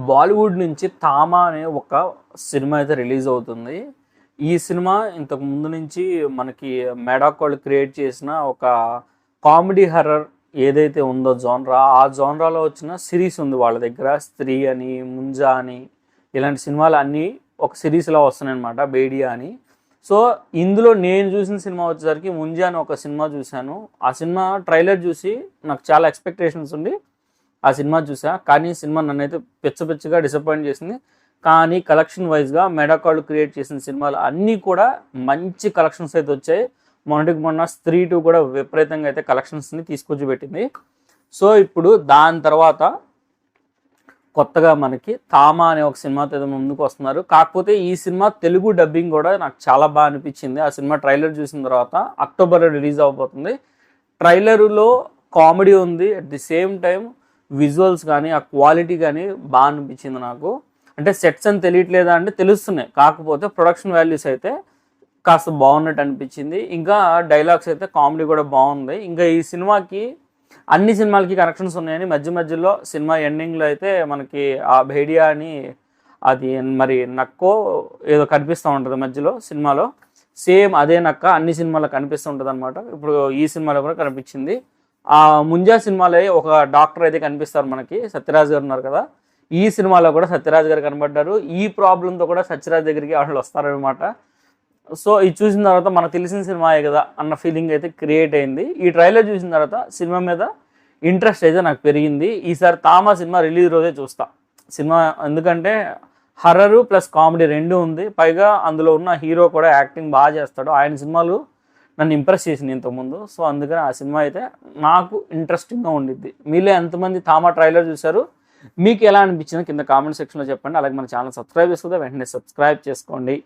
బాలీవుడ్ నుంచి తామా అనే ఒక సినిమా అయితే రిలీజ్ అవుతుంది. ఈ సినిమా ఇంతకు ముందు నుంచి మనకి మెడాక్ వాళ్ళు క్రియేట్ చేసిన ఒక కామెడీ హర్రర్ ఏదైతే ఉందో జోనరా, ఆ జోనరాలో వచ్చిన సిరీస్ ఉంది వాళ్ళ దగ్గర. స్త్రీ అని, ముంజా అని, ఇలాంటి సినిమాలు అన్నీ ఒక సిరీస్లో వస్తున్నాయి అనమాట, బేడియా అని. సో ఇందులో నేను చూసిన సినిమా వచ్చేసరికి ముంజా అని ఒక సినిమా చూశాను. ఆ సినిమా ట్రైలర్ చూసి నాకు చాలా ఎక్స్పెక్టేషన్స్ ఉండి ఆ సినిమా చూసా. కానీ సినిమా నన్నైతే పిచ్చగా డిసప్పాయింట్ చేసింది. కానీ కలెక్షన్ వైజ్గా మెడాకాళ్ళు క్రియేట్ చేసిన సినిమాలు అన్నీ కూడా మంచి కలెక్షన్స్ అయితే వచ్చాయి. మొన్నటికి మొన్న స్త్రీ 2 కూడా విపరీతంగా అయితే కలెక్షన్స్ని తీసుకొచ్చి పెట్టింది. సో ఇప్పుడు దాని తర్వాత కొత్తగా మనకి తామా అనే ఒక సినిమాతో ఏదో ముందుకు వస్తున్నారు. కాకపోతే ఈ సినిమా తెలుగు డబ్బింగ్ కూడా నాకు చాలా బాగా అనిపించింది. ఆ సినిమా ట్రైలర్ చూసిన తర్వాత అక్టోబర్లో రిలీజ్ అవబోతుంది. ట్రైలర్లో కామెడీ ఉంది, at the same time visuals కానీ ఆ క్వాలిటీ కానీ బాగా అనిపించింది నాకు. అంటే సెట్స్ అని తెలియట్లేదా అంటే తెలుస్తున్నాయి, కాకపోతే ప్రొడక్షన్ వాల్యూస్ అయితే కాస్త బాగున్నట్టు అనిపించింది. ఇంకా డైలాగ్స్ అయితే కామెడీ కూడా బాగుంది. ఇంకా ఈ సినిమాకి అన్ని సినిమాలకి కనెక్షన్స్ ఉన్నాయని మధ్యలో సినిమా ఎండింగ్లో అయితే మనకి ఆ భేడియా అని అది మరి నక్కో ఏదో కనిపిస్తూ ఉంటుంది మధ్యలో సినిమాలో. సేమ్ అదే నక్క అన్ని సినిమాలో కనిపిస్తూ ఉంటుంది అనమాట. ఇప్పుడు ఈ సినిమాలో కూడా కనిపించింది. ఆ ముంజా సినిమాలో ఒక డాక్టర్ అయితే కనిపిస్తారు మనకి, సత్యరాజ్ గారు ఉన్నారు కదా. ఈ సినిమాలో కూడా సత్యరాజ్ గారు కనబడ్డారు. ఈ ప్రాబ్లంతో కూడా సత్యరాజ్ దగ్గరికి వాళ్ళు వస్తారనమాట. సో ఇది చూసిన తర్వాత మనకు తెలిసిన సినిమాయే కదా అన్న ఫీలింగ్ అయితే క్రియేట్ అయింది. ఈ ట్రైలర్ చూసిన తర్వాత సినిమా మీద ఇంట్రెస్ట్ అయితే నాకు పెరిగింది. ఈసారి తామా సినిమా రిలీజ్ రోజే చూస్తా సినిమా, ఎందుకంటే హర్రరు ప్లస్ కామెడీ రెండు ఉంది. పైగా అందులో ఉన్న హీరో కూడా యాక్టింగ్ బాగా చేస్తాడు. ఆయన సినిమాలు నన్ను ఇంప్రెస్ చేసింది ఇంతకుముందు. సో అందుకని ఆ సినిమా అయితే నాకు ఇంట్రెస్టింగ్గా ఉండిద్ది. మీలో ఎంతమంది తామా ట్రైలర్ చూశారు, మీకు ఎలా అనిపించిందో కింద కామెంట్ సెక్షన్లో చెప్పండి. అలాగే మన ఛానల్ సబ్స్క్రైబ్ చేసుకుంటే వెంటనే సబ్స్క్రైబ్ చేసుకోండి.